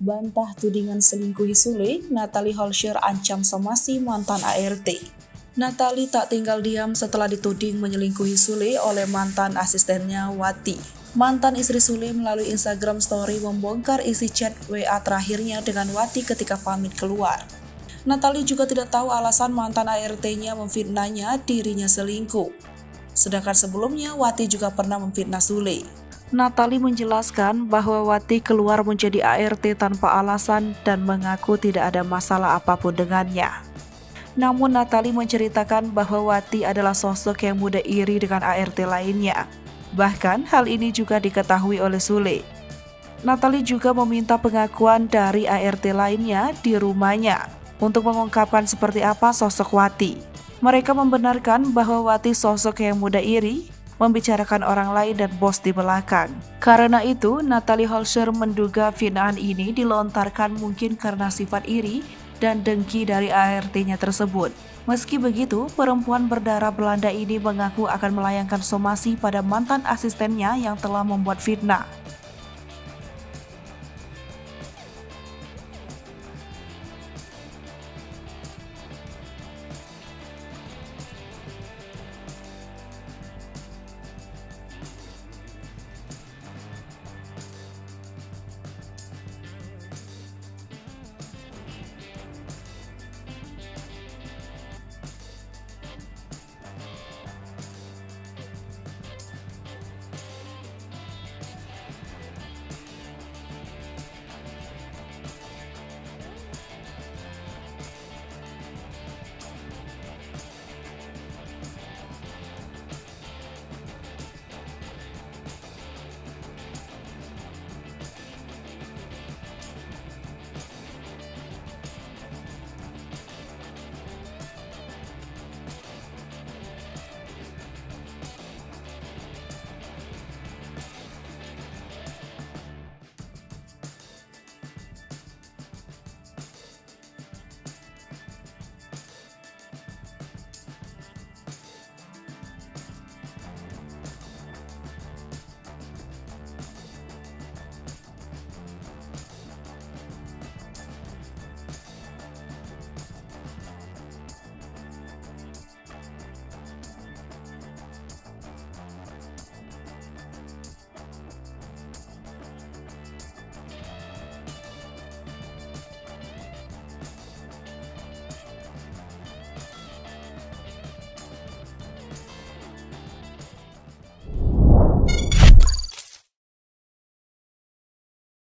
bantah tudingan selingkuhi Sule, Natalie Holscher ancam somasi mantan ART. Natalie tak tinggal diam setelah dituding menyelingkuhi Sule oleh mantan asistennya Wati. Mantan istri Sule melalui Instagram Story membongkar isi chat WA terakhirnya dengan Wati ketika pamit keluar. Natalie juga tidak tahu alasan mantan ART-nya memfitnahnya dirinya selingkuh. Sedangkan sebelumnya Wati juga pernah memfitnah Sule. Natalie menjelaskan bahwa Wati keluar menjadi ART tanpa alasan dan mengaku tidak ada masalah apapun dengannya. Namun Natalie menceritakan bahwa Wati adalah sosok yang mudah iri dengan ART lainnya. Bahkan hal ini juga diketahui oleh Sule. Natalie juga meminta pengakuan dari ART lainnya di rumahnya untuk mengungkapkan seperti apa sosok Wati. Mereka membenarkan bahwa Wati sosok yang mudah iri, membicarakan orang lain dan bos di belakang. Karena itu, Natalie Holscher menduga fitnaan ini dilontarkan mungkin karena sifat iri dan dengki dari ART-nya tersebut. Meski begitu, perempuan berdarah Belanda ini mengaku akan melayangkan somasi pada mantan asistennya yang telah membuat fitnah.